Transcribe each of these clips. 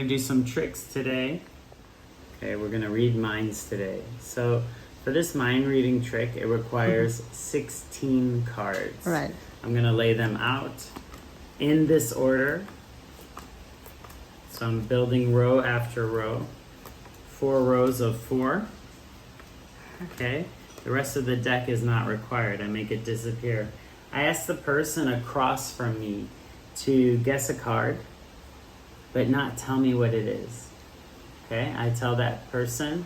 do some tricks today. Okay, we're gonna read minds today. So for this mind reading trick, it requires 16 cards. Right. I'm gonna lay them out in this order. So I'm building row after row. 4 rows of 4. Okay, the rest of the deck is not required. I make it disappear. I ask the person across from me to guess a card, but not tell me what it is. Okay, I tell that person,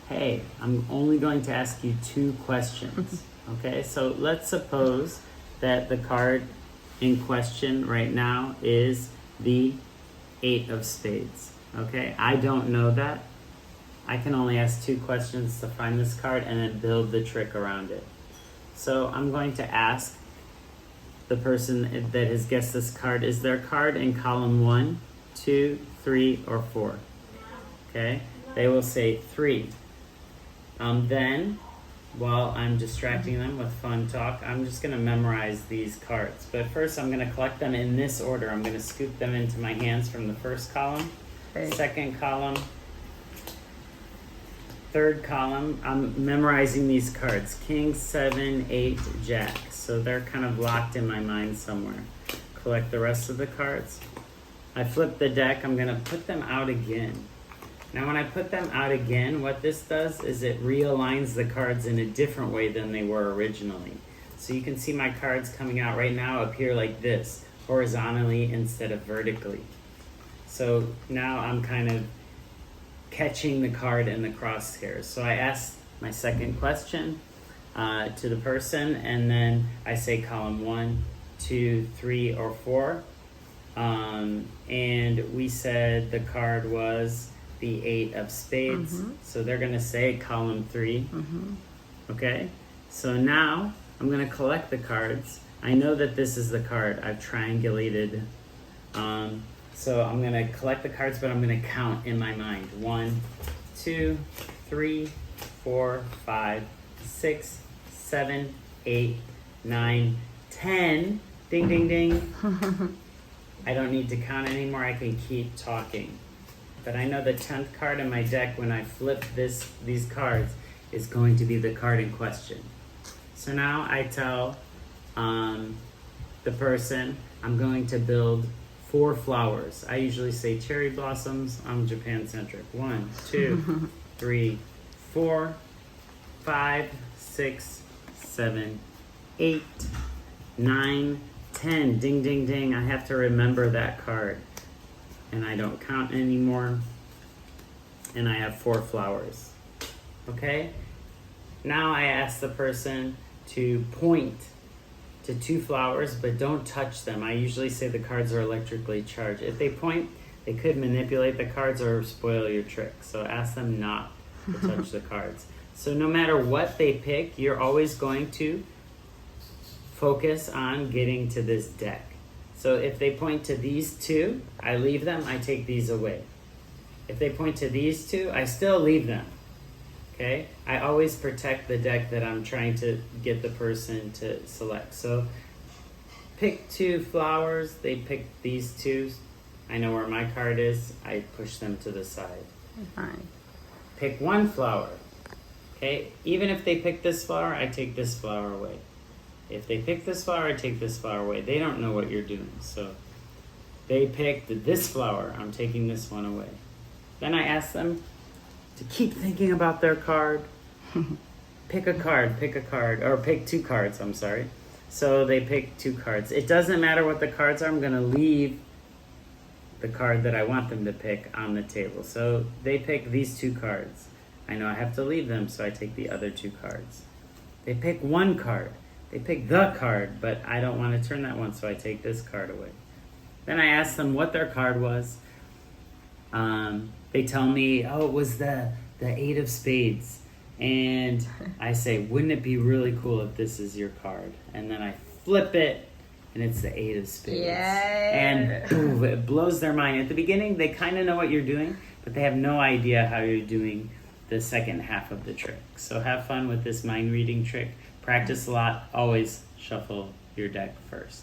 hey, I'm only going to ask you 2 questions. Okay, so let's suppose that the card in question right now is the 8 of spades. Okay, I don't know that. I can only ask 2 questions to find this card and then build the trick around it. So I'm going to ask the person that has guessed this card, is their card in column 1, 2, 3, or 4? Okay, they will say 3. Then, while I'm distracting them with fun talk, I'm just going to memorize these cards. But first, I'm going to collect them in this order. I'm going to scoop them into my hands from the first column, second column, third column. I'm memorizing these cards. King, 7, 8, Jack. So they're kind of locked in my mind somewhere. Collect the rest of the cards. I flip the deck. I'm going to put them out again. Now when I put them out again, what this does is it realigns the cards in a different way than they were originally. So you can see my cards coming out right now appear like this, horizontally instead of vertically. So now I'm kind of catching the card in the crosshairs. So I ask my second question to the person, and then I say column 1, 2, 3, or 4. And we said the card was the 8 of spades. So they're going to say column 3. Okay, so now I'm going to collect the cards. I know that this is the card. I've triangulated. So I'm going to collect the cards, but I'm going to count in my mind. 1, 2, 3, 4, 5, 6, 7, 8, 9, 10. Ding, ding, ding. I don't need to count anymore. I can keep talking. But I know the 10th card in my deck, when I flip these cards, is going to be the card in question. So now I tell the person I'm going to build 4 flowers. I usually say cherry blossoms. I'm Japan-centric. 1, 2, 3, 4, 5, 6, 7, 8, 9, 10. Ding, ding, ding. I have to remember that card. And I don't count anymore. And I have 4 flowers. Okay? Now I ask the person to point to 2 flowers, but don't touch them. I usually say the cards are electrically charged. If they point, they could manipulate the cards or spoil your trick. So ask them not to touch the cards. So no matter what they pick, you're always going to focus on getting to this deck. So if they point to these 2, I leave them, I take these away. If they point to these 2, I still leave them. Okay? I always protect the deck that I'm trying to get the person to select. So pick 2 flowers, they pick these 2. I know where my card is, I push them to the side. Fine. Pick 1 flower. Okay? Even if they pick this flower, I take this flower away. If they pick this flower, I take this flower away. They don't know what you're doing. So they picked this flower. I'm taking this one away. Then I ask them to keep thinking about their card. Pick a card, or pick 2 cards, I'm sorry. So they pick 2 cards. It doesn't matter what the cards are. I'm going to leave the card that I want them to pick on the table. So they pick these 2 cards. I know I have to leave them, so I take the other 2 cards. They pick 1 card. They pick the card, but I don't want to turn that one, so I take this card away. Then I ask them what their card was. They tell me, oh, it was the 8 of spades. And I say, wouldn't it be really cool if this is your card? And then I flip it, and it's the 8 of spades. Yay. And boom, it blows their mind. At the beginning, they kind of know what you're doing, but they have no idea how you're doing the second half of the trick. So have fun with this mind reading trick. Practice a lot. Always shuffle your deck first.